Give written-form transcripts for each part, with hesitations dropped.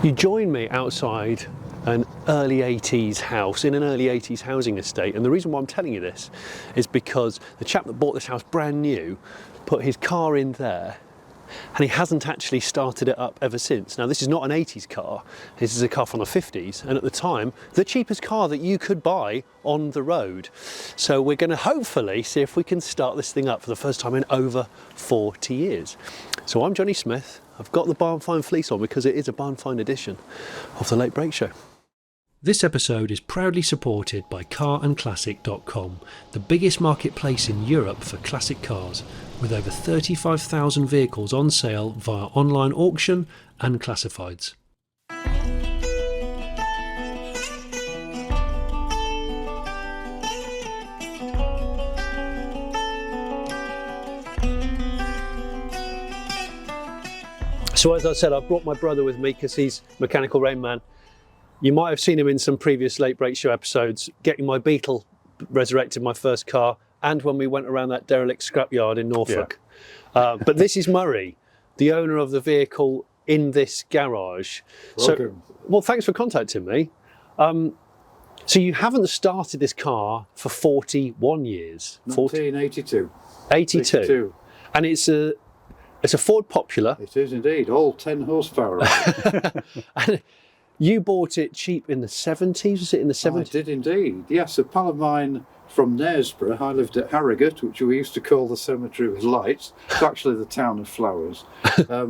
You join me outside an early 80s house, in an early 80s housing estate, and the reason why I'm telling you this is because the chap that bought this house brand new put his car in there and he hasn't actually started it up ever since. Now, this is not an 80s car, this is a car from the 50s, and at the time the cheapest car that you could buy on the road. So we're going to hopefully see if we can start this thing up for the first time in over 40 years. So I'm Jonny Smith. I've got the barnfind fleece on because it is a barnfind edition of the Late Break Show. This episode is proudly supported by CarandClassic.com, the biggest marketplace in Europe for classic cars, with over 35,000 vehicles on sale via online auction and classifieds. So as I said, I've brought my brother with me because he's Mechanical Rain Man. You might have seen him in some previous Late Break Show episodes, getting my Beetle resurrected, my first car, and when we went around that derelict scrapyard in Norfolk. Yeah. But this is Murray, the owner of the vehicle in this garage. Welcome. Well, thanks for contacting me. So you haven't started this car for 41 years. 1982. 82. And it's a Ford Popular. It is indeed, all 10 horsepower. And you bought it cheap in the 70s, was it in the 70s? I did indeed, yes. A pal of mine from Knaresborough, I lived at Harrogate, which we used to call the cemetery with lights. It's actually the town of flowers.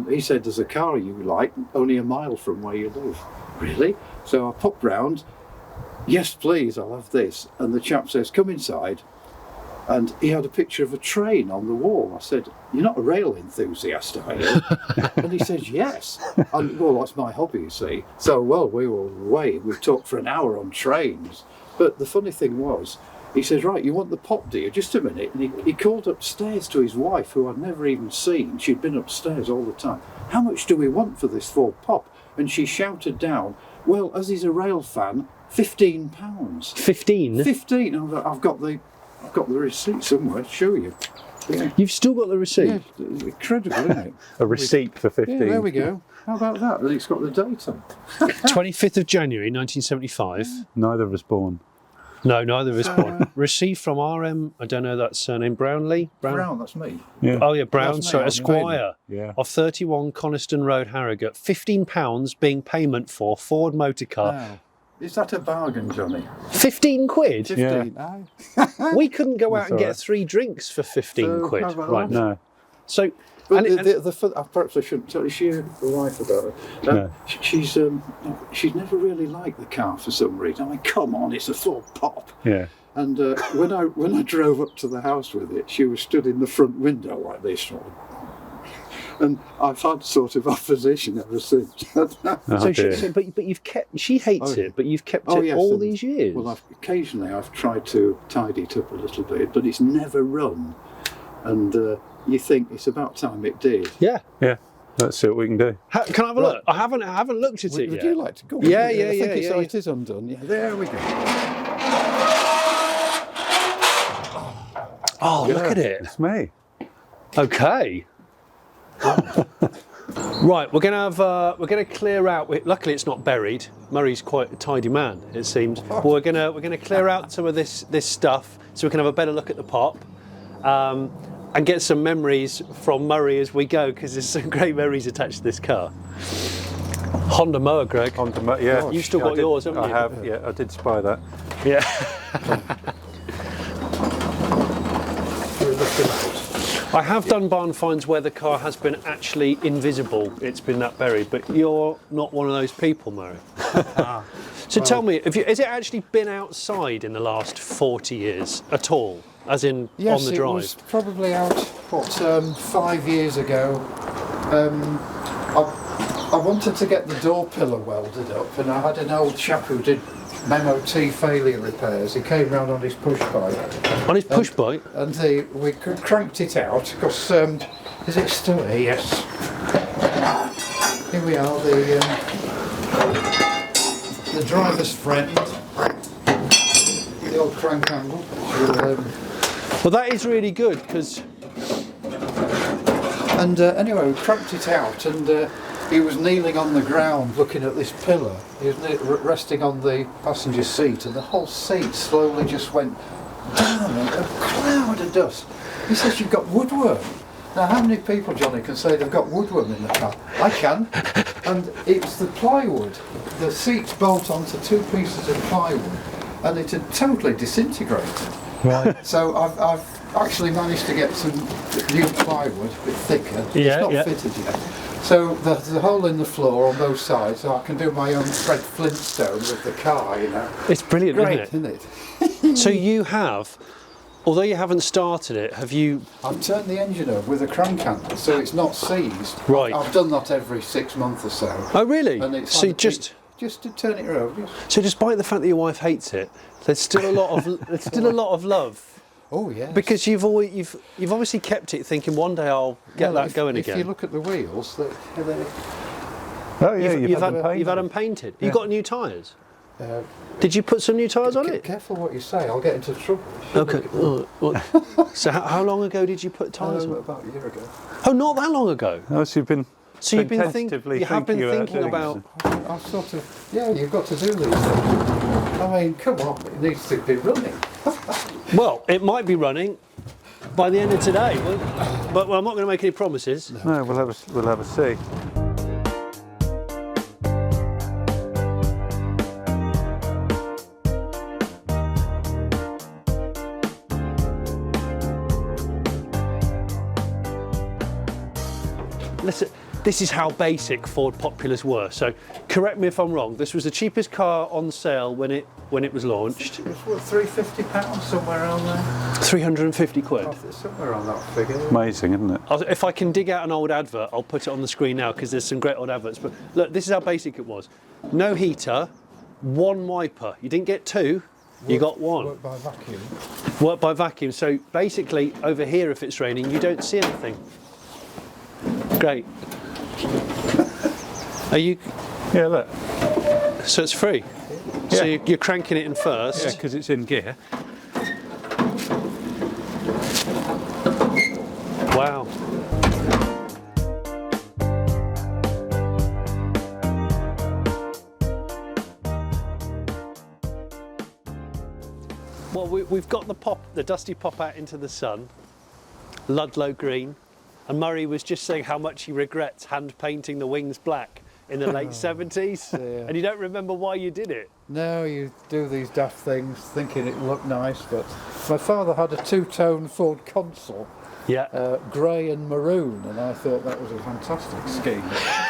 He said, there's a car you like, only a mile from where you live. Really? So I popped round, yes please, I'll have this. And the chap says, come inside. And he had a picture of a train on the wall. I said, you're not a rail enthusiast, are you? And he says, yes. And, well, that's my hobby, you see. So, well, we were away. We talked for an hour on trains. But the funny thing was, he says, right, you want the pop, do you? Just a minute. And he called upstairs to his wife, who I'd never even seen. She'd been upstairs all the time. How much do we want for this Ford Pop? And she shouted down, well, as he's a rail fan, £15. 15? 15. I've got the receipt somewhere to show you. Yeah. You've still got the receipt? Yeah, it's incredible, isn't it? A receipt for 15. Yeah, there we go. How about that? And it's got the date on. 25th of January 1975. Neither of us born. No, neither of us born. Received from RM, I don't know that surname, Brownlee? Brown, that's me. Yeah. Oh yeah, Brown, That's me, sorry, I'm Esquire Yeah. of 31 Coniston Road, Harrogate. £15 being payment for Ford motor car. Wow. Is that a bargain, Johnny? 15 quid? 15. We couldn't go out That's and get all right. 3 drinks for 15 So, quid how about right that? now. No. So, But and perhaps I shouldn't tell you, she the wife about it. No. She's never really liked the car for some reason. I mean, come on, it's a Ford Pop. Yeah. And when I drove up to the house with it, she was stood in the front window like this. And I've had sort of opposition ever since. so dear. but you've kept, she hates Oh, yeah. it, but you've kept Oh, it yes, all and- these years. Well, occasionally I've tried to tidy it up a little bit, but it's never run. And you think it's about time it did. Yeah. Yeah. Let's see what we can do. Can I have a look? I haven't looked at it Would yet. you like to go? Yeah, I think yeah. it is undone. Yeah, there we go. Oh, look at it. It's me. Okay. Right, we're gonna clear out. Luckily, it's not buried. Murray's quite a tidy man, it seems. But we're gonna clear out some of this stuff so we can have a better look at the Pop, and get some memories from Murray as we go, because there's some great memories attached to this car. Honda Mower, Greg. Yeah. You've still got yours, haven't you? I have. Yeah, I did spy that. Yeah. I have done barn finds where the car has been actually invisible. It's been that buried, but you're not one of those people, Murray. So tell me, has it actually been outside in the last 40 years at all? As in Yes, on the drive? it was probably out, 5 years ago. I wanted to get the door pillar welded up, and I had an old chap who did MOT failure repairs. He came round on his push bike. On his push bike? And we cranked it out, because, is it still here? Yes. Here we are, the driver's friend, the old crank handle. Well, that is really good, because And anyway, we cranked it out, and he was kneeling on the ground looking at this pillar. He was resting on the passenger seat, and the whole seat slowly just went down in a cloud of dust. He says, "You've got woodworm." Now, how many people, Johnny, can say they've got woodworm in the car? I can. And it's the plywood. The seats bolt onto 2 pieces of plywood, and it had totally disintegrated. Right. So I've actually managed to get some new plywood, a bit thicker. Yeah, it's not yeah. fitted yet. So there's a hole in the floor on both sides, so I can do my own Fred Flintstone with the car, you know. It's brilliant, Great, isn't it? isn't it? So you have, although you haven't started it, have you? I've turned the engine over with a crank handle, so it's not seized. Right. I've done that every 6 months or so. Oh, really? And it's So had- just to turn it over. so, despite the fact that your wife hates it, there's still a lot of love. Oh yeah. Because you've obviously kept it thinking one day I'll get that going if again. you look at the wheels, they're Oh yeah, you've had them painted. You got new tyres. Did you put some new tyres on it? Careful what you say, I'll get into trouble. Okay. So how long ago did you put tyres on? About a year ago. Oh, not that long ago. Oh, so you've been. So you've been tentatively you have been thinking doing about. I sort of, yeah, you've got to do these things. I mean, come on, it needs to be running. Well, it might be running by the end of today, but I'm not going to make any promises. No, we'll have a see. Listen, this is how basic Ford Populars were. So, correct me if I'm wrong. This was the cheapest car on sale when it was launched. It was what, £350 somewhere around there? 350 quid. Somewhere around that figure. Amazing, isn't it? If I can dig out an old advert, I'll put it on the screen now because there's some great old adverts. But look, this is how basic it was. No heater, 1 wiper. You didn't get 2, you got 1. Work by vacuum. Work by vacuum. So basically, over here, if it's raining, you don't see anything. Great. Are you? Yeah, look. So it's free. Yeah. So you're cranking it in first. Yeah, because it's in gear. Wow. Well, we've got the dusty pop out into the sun, Ludlow green, and Murray was just saying how much he regrets hand painting the wings black in the late 70s, dear. and you don't remember why you did it. No, you do these daft things thinking it looked nice, but my father had a 2-tone Ford Consul, Yeah. grey and maroon, and I thought that was a fantastic scheme.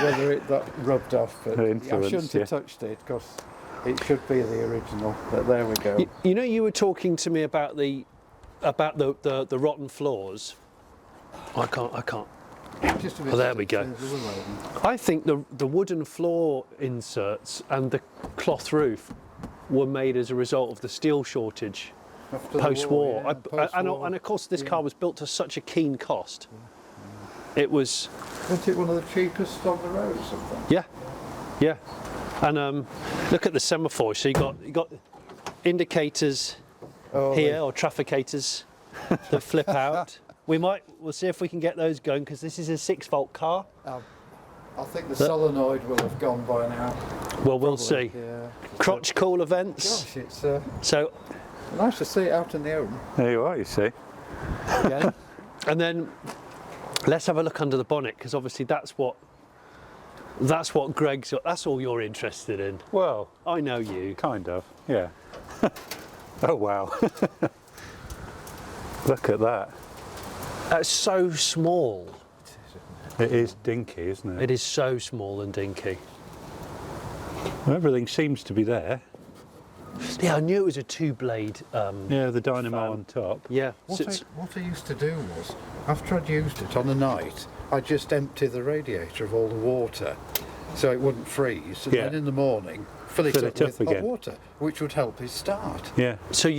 Whether that rubbed off, but I Influence, shouldn't yeah. have touched it because it should be the original. But there we go. You know, you were talking to me about the rotten floors. I can't. Just a bit Oh, there we go. there's a willow. I think the wooden floor inserts and the cloth roof were made as a result of the steel shortage After the post-war. yeah, post-war. And of course, this car was built to such a keen cost. It was, Wasn't it one of the cheapest on the road or something? yeah. And look at the semaphore. So you got indicators Oh, here, or trafficators that flip out. We'll see if we can get those going because this is a 6-volt car. I think the solenoid will have gone by now. Well, we'll Probably, see. Yeah. Crotch cool events. Gosh, it's So, nice to see it out in the open. There you are, you see. Again. and then let's have a look under the bonnet because obviously that's what Greg's got. That's all you're interested in. Well, I know you. kind of, yeah. Oh, wow. Look at that. That's so small. It is dinky, isn't it? It is so small and dinky. Everything seems to be there. Yeah, I knew it was a 2-blade. Yeah, the dynamo fan. on top. Yeah. What, so it's- what I used to do was, after I'd used it on a night, I'd just empty the radiator of all the water so it wouldn't freeze, and Yeah. then in the morning fill it Fill up it up with hot again. water, which would help it start. Yeah. So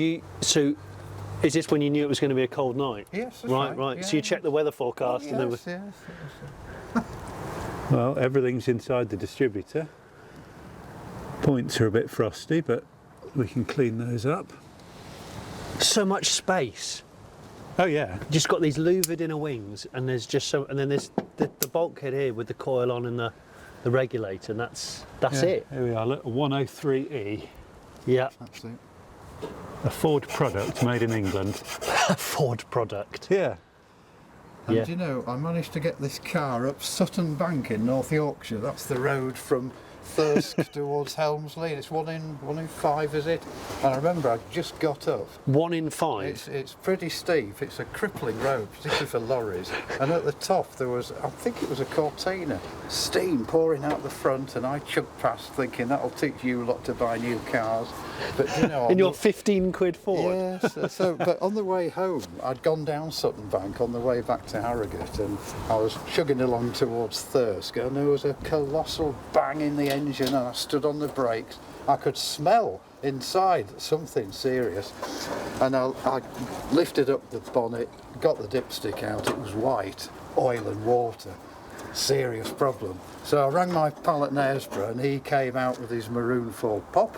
is this when you knew it was going to be a cold night? Yes, that's Right. right. So you checked the weather forecast and then. Yes. Well, everything's inside the distributor. Points are a bit frosty, but we can clean those up. So much space. Oh yeah. Just got these louvered inner wings, and there's just and then there's the bulkhead here with the coil on and the the regulator, and that's Yeah, it. Here we are, look, a 103E, Yeah, That's it. a Ford product made in England. a Ford product. Yeah. And Yeah. do you know, I managed to get this car up Sutton Bank in North Yorkshire. That's the road from Thirsk towards Helmsley. It's one in 5, is it? And I remember I just got up. 1 in 5. It's pretty steep. It's a crippling road, particularly for lorries. And at the top there was, I think it was a Cortina, steam pouring out the front, and I chugged past thinking that'll teach you lot to buy new cars. But you know, In your 15 quid Ford. yes. So, but on the way home, I'd gone down Sutton Bank on the way back to Harrogate, and I was chugging along towards Thirsk, and there was a colossal bang in the engine, and I stood on the brakes. I could smell inside something serious, and I lifted up the bonnet, got the dipstick out. It was white, oil and water. Serious problem. So I rang my pal at Knaresborough, and he came out with his maroon Ford Pop,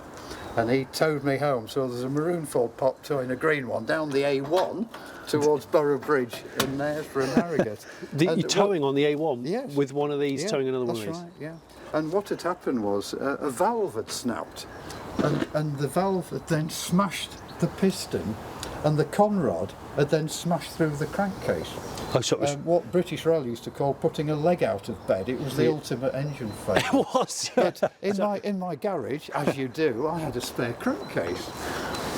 and he towed me home. So there's a maroon Ford Pop towing a green one down the A1 towards Borough Bridge in Knaresborough and Harrogate. You're And towing on the A1 Yes. with one of these, towing another one of these. That's right, yeah. And what had happened was a valve had snapped, and the valve had then smashed the piston, and the conrod had then smashed through the crankcase. Oh, so it was. What British Rail used to call putting a leg out of bed. It was the ultimate engine failure. It was, yeah. But in my garage, as you do, I had a spare crankcase.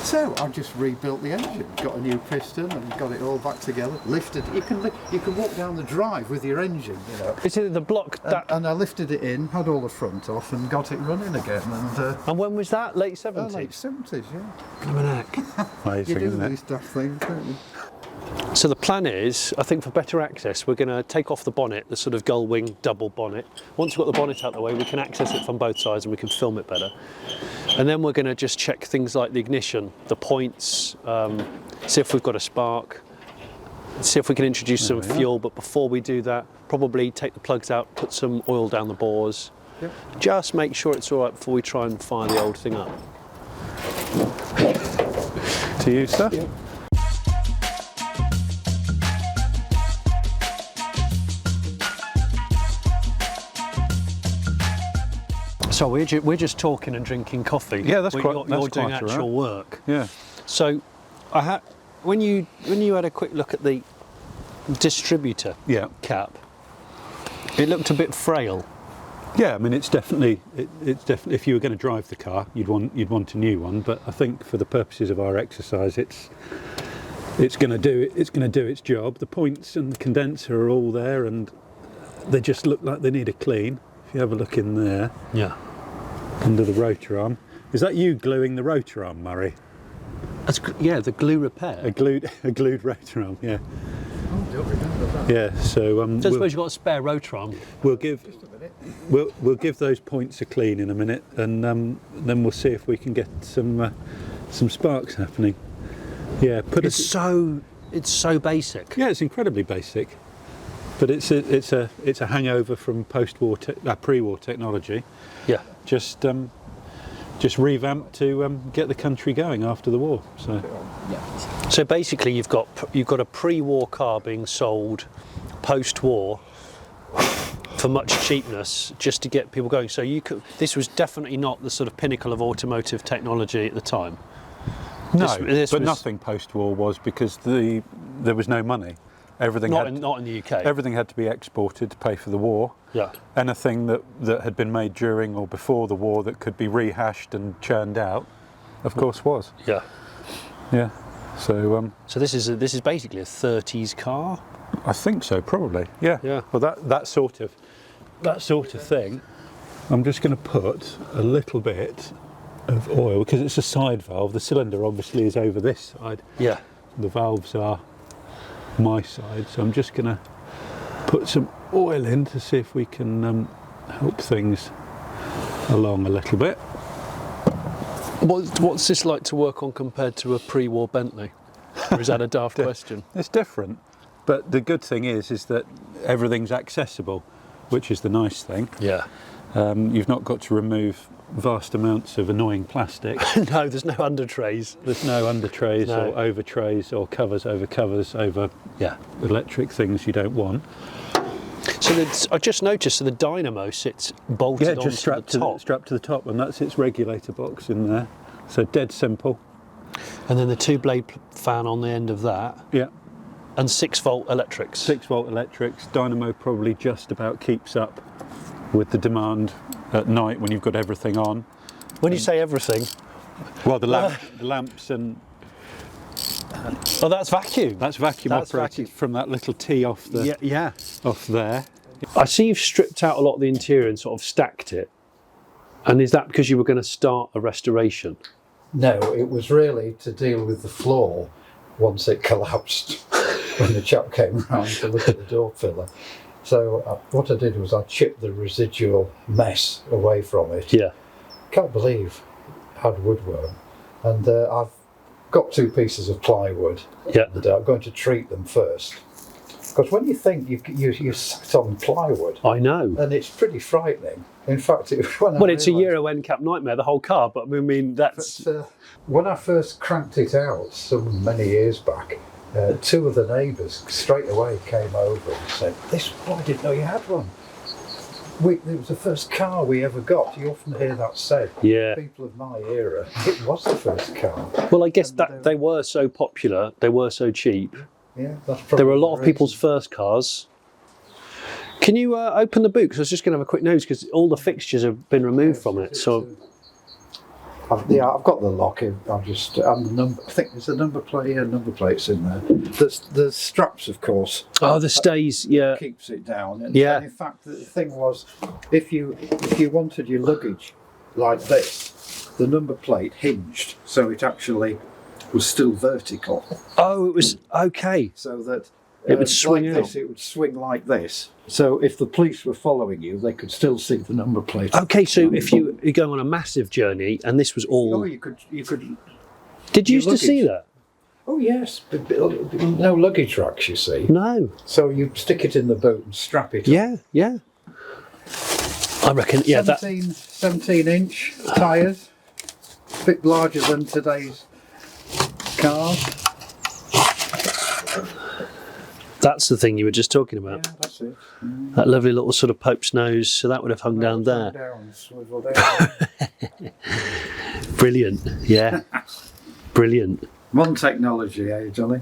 So I just rebuilt the engine, got a new piston, and got it all back together. Lifted. You can walk down the drive with your engine, you know. Is it the block that? And I lifted it in, had all the front off, and got it running again. And And when was that? Late 70s? late 70s, yeah. You Amazing, do isn't these it? daft things, don't you? So the plan is, I think for better access, we're going to take off the bonnet, the sort of gull wing double bonnet. Once we've got the bonnet out of the way, we can access it from both sides and we can film it better. And then we're going to just check things like the ignition, the points, see if we've got a spark, see if we can introduce some fuel. But before we do that, probably take the plugs out, put some oil down the bores. Yep. Just make sure it's all right before we try and fire the old thing up. To you, sir? Yeah. So we're just talking and drinking coffee. Yeah, that's You're quite- that's doing quite all actual right. work. Yeah. So, when you had a quick look at the distributor Yeah. cap, it looked a bit frail. Yeah, I mean it's definitely if you were going to drive the car, you'd want a new one. But I think for the purposes of our exercise, it's going to do its job. The points and the condenser are all there, and they just look like they need a clean. If you have a look in there, Yeah. under the rotor arm, is that you gluing the rotor arm, Murray? Yeah, the glue repair. A glued rotor arm, yeah. Oh, don't remember that. Yeah. So So I suppose you've got a spare rotor arm. we'll give Just a minute. we'll give those points a clean in a minute, and then we'll see if we can get some sparks happening. Yeah, It's so basic. Yeah, it's incredibly basic, but it's a hangover from pre-war technology. Yeah. Just revamped to get the country going after the war. So So basically, you've got a pre-war car being sold post-war for much cheapness, just to get people going. So this was definitely not the sort of pinnacle of automotive technology at the time. no, This but was- nothing post-war was, because there was no money. Everything Not in the UK. everything had to be exported to pay for the war. Yeah. Anything that had been made during or before the war that could be rehashed and churned out, of course, was. Yeah. Yeah. So So this is basically a 30s car. I think so, probably. Yeah. Yeah. Well, that sort of thing. I'm just going to put a little bit of oil, because it's a side valve. The cylinder obviously is over this side. Yeah. The valves are my side, so I'm just going to put some oil in to see if we can help things along a little bit. What's this like to work on compared to a pre-war Bentley? Or is that a daft question? It's different, but the good thing is that everything's accessible, which is the nice thing. Yeah. You've not got to remove vast amounts of annoying plastic. No, there's no under trays. There's no under trays No. or over trays or covers over Yeah. electric things you don't want. So I just noticed the dynamo sits bolted Yeah, onto just strapped the top. strapped to the top, and that's its regulator box in there. So dead simple. And then the 2-blade fan on the end of that. Yeah. And 6-volt electrics. 6-volt electrics. Dynamo probably just about keeps up with the demand at night when you've got everything on. When you say everything, well, the lamps and oh, that's vacuum. that's vacuum operated from that little T off the off there. I see you've stripped out a lot of the interior and sort of stacked it. And is that because you were going to start a restoration? No, it was really to deal with the floor once it collapsed when the chap came round to look at the door pillar. So what I did was I chipped the residual mess away from it. Yeah. Can't believe it had woodworm. And I've got 2 pieces of plywood. Yeah. And I'm going to treat them first. Because when you think you sat on plywood, I know. and it's pretty frightening. In fact, It's a Euro NCAP nightmare, the whole car, but I mean, that's... But, when I first cranked it out, many years back, 2 of the neighbours straight away came over and said, I didn't know you had one. It was the first car we ever got. You often hear that said. Yeah. People of my era, it was the first car. Well, I guess that they were so popular, they were so cheap. Yeah, that's probably There were a lot of the reason. people's first cars. Can you open the boot? Because I was just going to have a quick nose because all the fixtures have been removed from it. So I've got the lock. And the number. I think there's a number plate. Yeah, number plates in there. The straps, of course. oh, the stays, yeah, Keeps it down. And, Yeah. and in fact, the thing was, if you wanted your luggage like this, the number plate hinged, so it actually was still vertical. Oh, it was okay. So that It would swing like out. this, it would swing like this. So if the police were following you, they could still see the number plate. Okay, so if you're going on a massive journey and this was all, Oh, you could. did you your used to see luggage. that? Oh yes, but no luggage racks, you see. No. So you stick it in the boot and strap it. Yeah, yeah. I reckon, yeah, 17-inch tyres, a bit larger than today's cars. that's the thing you were just talking Yeah, about. that's it. That lovely little sort of Pope's nose, so that would have hung down there. Down, swivel down. Brilliant, yeah. Brilliant. Modern technology, eh, Johnny?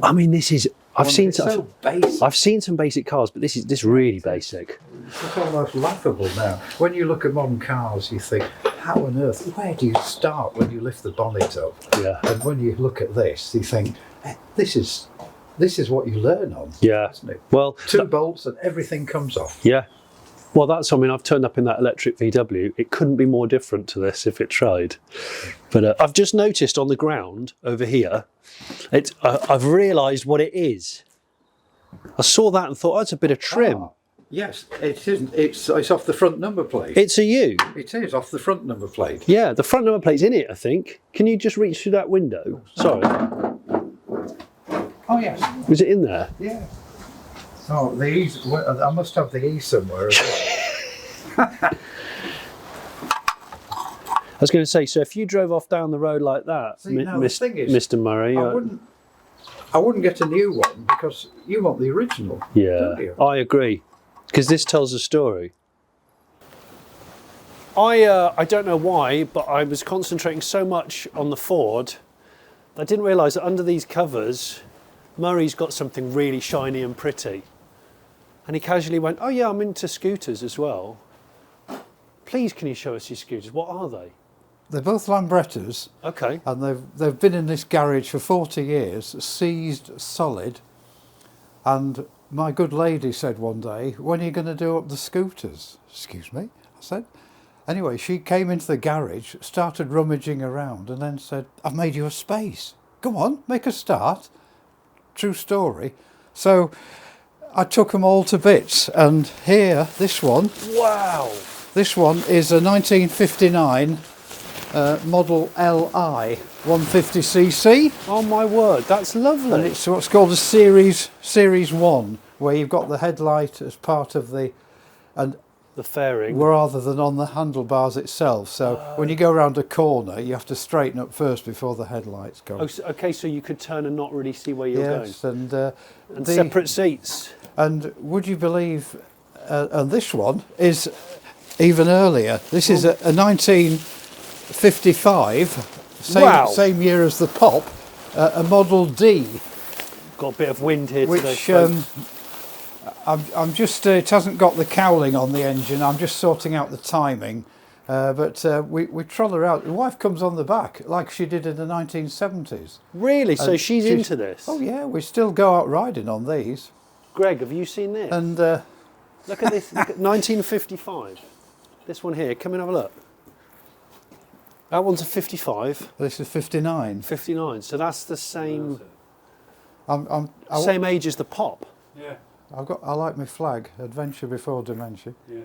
I mean, this is, I've seen It's so basic. I've seen some basic cars, but this is really basic. It's almost laughable now. When you look at modern cars, you think, how on earth, where do you start when you lift the bonnet up? Yeah. And when you look at this, you think, this is what you learn on, Yeah. isn't it? Well, 2 bolts and everything comes off. yeah. Well, that's, I mean, I've turned up in that electric VW. It couldn't be more different to this if it tried. But I've just noticed on the ground over here, I've realised what it is. I saw that and thought, oh, it's a bit of trim. Ah, yes, it isn't. It's off the front number plate. It's a U. It is off the front number plate. Yeah, the front number plate's in it, I think. Can you just reach through that window? Sorry. Oh yes, Was it in there? yeah. Oh, the E's. I must have the E somewhere as well. I was going to say, so if you drove off down the road like that, See, now the thing is, Mr. Murray, I wouldn't get a new one because you want the original. yeah, Don't you? I agree, because this tells a story. I don't know why, but I was concentrating so much on the Ford, I didn't realise that under these covers, Murray's got something really shiny and pretty. And he casually went, oh yeah, I'm into scooters as well. Please, can you show us your scooters? What are they? They're both Lambrettas, Okay. and they've been in this garage for 40 years, seized solid. And my good lady said one day, when are you going to do up the scooters? Excuse me, I said. Anyway, she came into the garage, started rummaging around, and then said, I've made you a space. Come on, make a start. True story. So I took them all to bits, and here, this one. Wow. This one is a 1959 model Li 150cc, Oh my word, that's lovely. and it's what's called a series 1, where you've got the headlight as part of the, and the fairing. rather than on the handlebars itself. So when you go around a corner, you have to straighten up first before the headlights go. Oh, okay, so you could turn and not really see where you're Yes, and going. And separate seats. And would you believe, and this one is even earlier. This is a 1955, same year as the Pop, a Model D. Got a bit of wind here which, today. I'm just, it hasn't got the cowling on the engine. I'm just sorting out the timing. But we troll her out. The wife comes on the back like she did in the 1970s. Really? So she's into this? Oh yeah, we still go out riding on these. Greg, have you seen this? And look at this, look at 1955. This one here, come and have a look. That one's a 55. This is 59. 59, so that's the same Same age as the Pop. Yeah. I like my flag, Adventure Before Dementia. Yeah.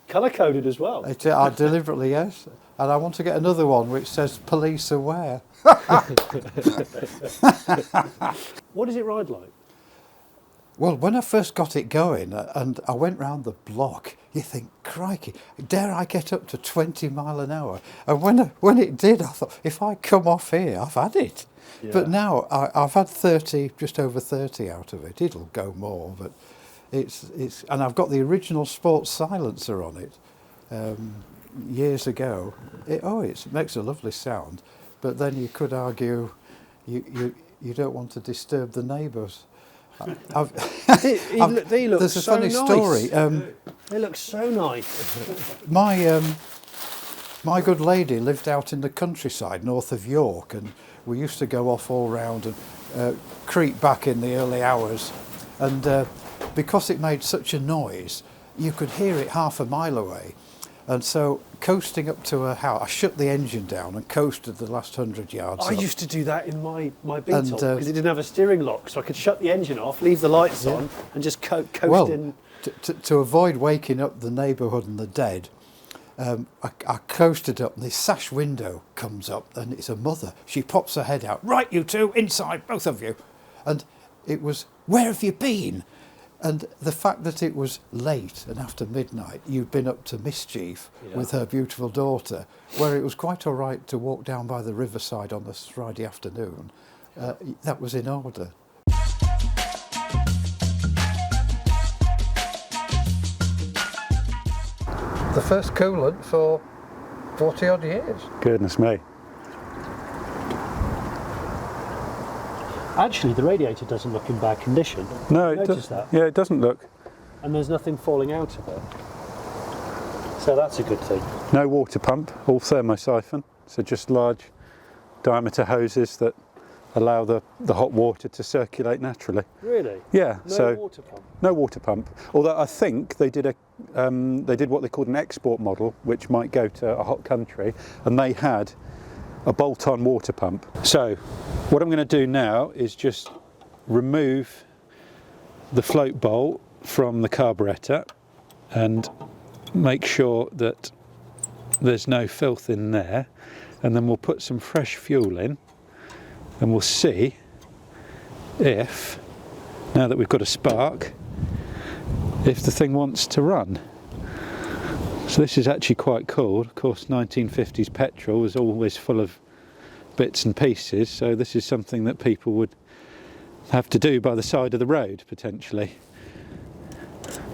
Colour coded as well. I deliberately, yes. And I want to get another one which says police aware. What does it ride like? Well, when I first got it going and I went round the block, you think, crikey, dare I get up to 20 mile an hour? And when it did, I thought, if I come off here, I've had it. Yeah. But now I've had 30, just over 30 out of it. It'll go more, but it's and I've got the original sports silencer on it years ago. It makes a lovely sound, but then you could argue you don't want to disturb the neighbours. They look there's a so funny nice. story. They look so nice. My good lady lived out in the countryside north of York, and we used to go off all round and creep back in the early hours. And because it made such a noise, you could hear it half a mile away. And so, coasting up to her house, I shut the engine down and coasted the last 100 yards. I up. used to do that in my Beetle because it And, didn't have a steering lock, so I could shut the engine off, leave the lights on, and just coast in. To avoid waking up the neighbourhood and the dead, I coasted up, and the sash window comes up, and it's a mother. She pops her head out. Right, you two, inside, both of you. And it was, where have you been? And the fact that it was late and after midnight, you'd been up to mischief with her beautiful daughter, where it was quite all right to walk down by the riverside on this Friday afternoon. That was in order. The first coolant for 40 odd years. Goodness me. Actually, the radiator doesn't look in bad condition. No, it does. That? Yeah, it doesn't look. And there's nothing falling out of it. So that's a good thing. No water pump, all thermosiphon. So just large diameter hoses that allow the hot water to circulate naturally. Really? Yeah. No water pump. No water pump. Although I think they did what they called an export model, which might go to a hot country, and they had a bolt-on water pump. So what I'm going to do now is just remove the float bolt from the carburettor and make sure that there's no filth in there, and then we'll put some fresh fuel in and we'll see if, now that we've got a spark, if the thing wants to run. So this is actually quite cool. Of course, 1950s petrol was always full of bits and pieces, so this is something that people would have to do by the side of the road, potentially.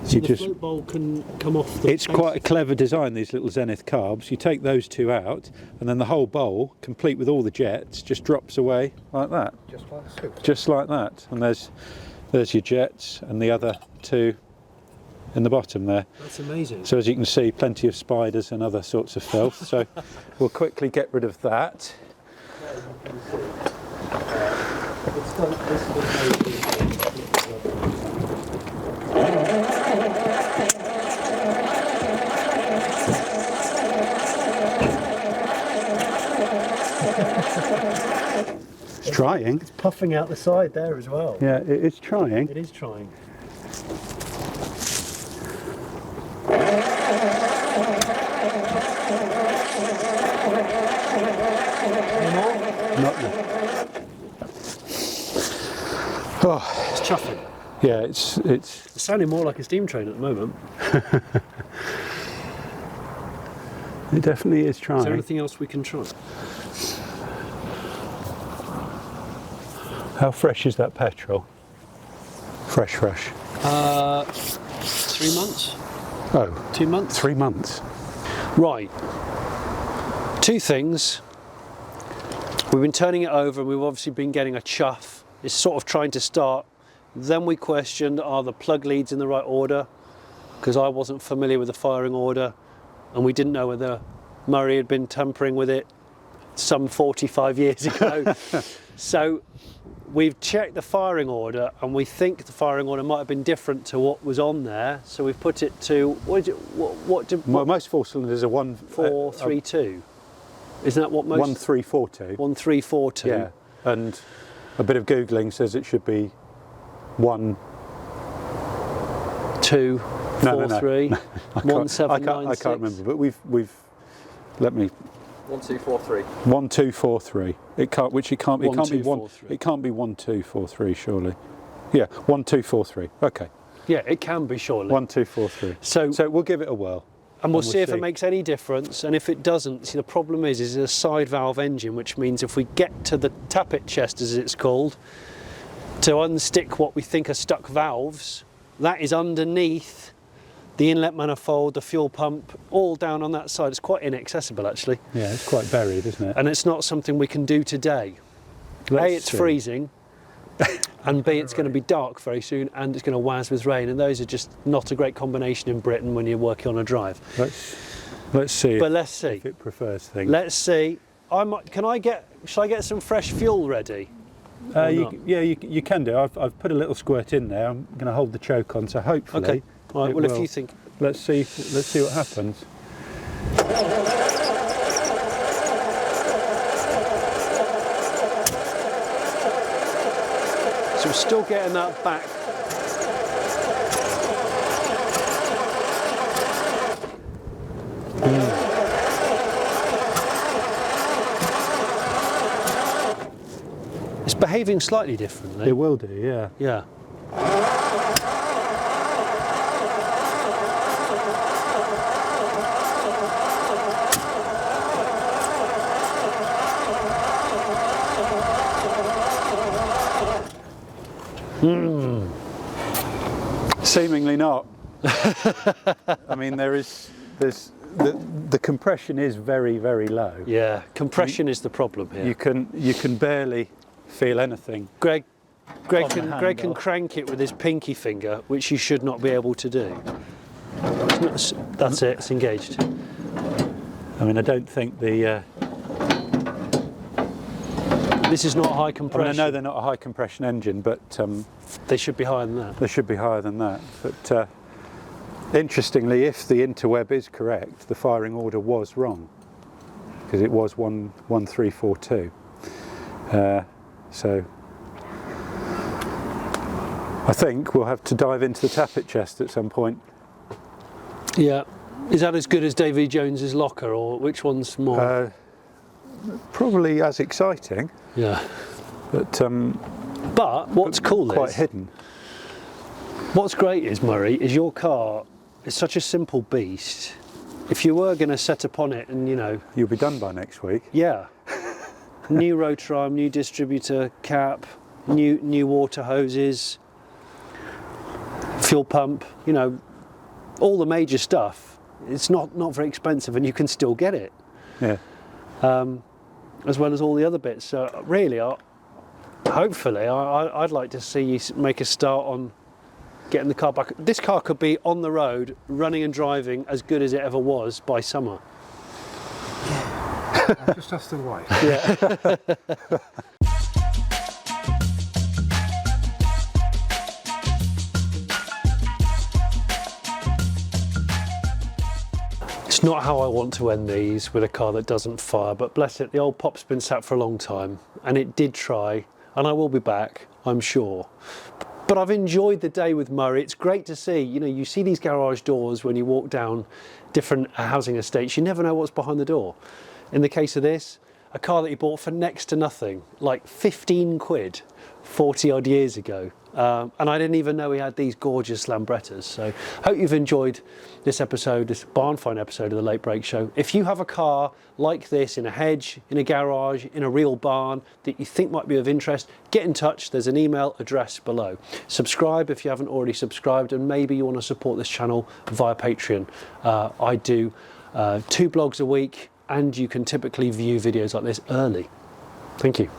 So the float bowl can come off the It's quite a clever design, these little Zenith carbs. You take those two out, and then the whole bowl, complete with all the jets, just drops away like that. Just like soup. Just like that. And there's your jets, and the other two in the bottom there. That's amazing. So as you can see, plenty of spiders and other sorts of filth. So we'll quickly get rid of that. It's trying. It's puffing out the side there as well. Yeah, it's trying. It is trying. Not yet. Oh, It's chuffing. yeah, it's It's sounding more like a steam train at the moment. it definitely is trying. Is there anything else we can try? How fresh is that petrol? Fresh. 3 months? Oh, 2 months? 3 months. Right. Two things. We've been turning it over and we've obviously been getting a chuff. It's sort of trying to start. Then we questioned, are the plug leads in the right order? Because I wasn't familiar with the firing order and we didn't know whether Murray had been tampering with it some 45 years ago. So we've checked the firing order and we think the firing order might have been different to what was on there. So we've put it to, Well, most 4-cylinders are 432. Isn't that what most? 1342. 1342. Yeah, and a bit of Googling says it should be 1 2 4 3 I 1 7 9 I can't remember, but we've let me 1 2 4 3. 1 2 4 3. It can't be 1 2 1. 4 3. It can't be 1 2 4 3 surely. Yeah, 1 2 4 3. Okay. Yeah, it can be surely. 1 2 4 3. So we'll give it a whirl. and we'll see if it makes any difference, and if it doesn't, see the problem is it's a side valve engine, which means if we get to the tappet chest as it's called, to unstick what we think are stuck valves, that is underneath the inlet manifold, the fuel pump, all down on that side. It's quite inaccessible actually. Yeah, it's quite buried, isn't it? And it's not something we can do today. A, it's freezing, and B, it's going to be dark very soon, and it's going to waz with rain, and those are just not a great combination in Britain when you're working on a drive. Let's see. But let's see. If it prefers things. Let's see. Shall I get some fresh fuel ready? You can do. I've put a little squirt in there. I'm going to hold the choke on, so hopefully. Okay. All right. Well, if you think. Let's see what happens. So we're still getting that back. It's behaving slightly differently. It will do, yeah. Yeah. Seemingly not. I mean, there's the compression is very, very low. Yeah. Compression is the problem here. You can barely feel anything. Greg On the can handle. crank it with his pinky finger, which you should not be able to do. That's it. It's engaged. I mean, I don't think the. This is not high I mean, compression. I know they're not a high compression engine, but They should be higher than that. they should be higher than that. But interestingly, if the interweb is correct, the firing order was wrong because it was 1342. So I think we'll have to dive into the tappet chest at some point. Yeah. Is that as good as Davy Jones's locker, or which one's more? Probably as exciting, Yeah. but what's cool quite is, hidden. what's great is, Murray, is your car is such a simple beast. If you were going to set upon it and, You'll be done by next week. yeah, new rotor arm, new distributor cap, new water hoses, fuel pump, all the major stuff, it's not very expensive and you can still get it. Yeah. As well as all the other bits. So really, hopefully, I'd like to see you make a start on getting the car back. This car could be on the road, running and driving as good as it ever was by summer. I just asked the wife. Yeah. It's not how I want to end these with a car that doesn't fire, but bless it, the old pop's been sat for a long time and it did try, and I will be back, I'm sure. But I've enjoyed the day with Murray. It's great to see, you see these garage doors when you walk down different housing estates, you never know what's behind the door. In the case of this, a car that he bought for next to nothing, like 15 quid, 40 odd years ago. And I didn't even know he had these gorgeous Lambrettas. So hope you've enjoyed this episode, this barn find episode of the Late Break Show. If you have a car like this in a hedge, in a garage, in a real barn that you think might be of interest, get in touch. There's an email address below. Subscribe if you haven't already subscribed, and maybe you want to support this channel via Patreon. I do 2 blogs a week, and you can typically view videos like this early. Thank you.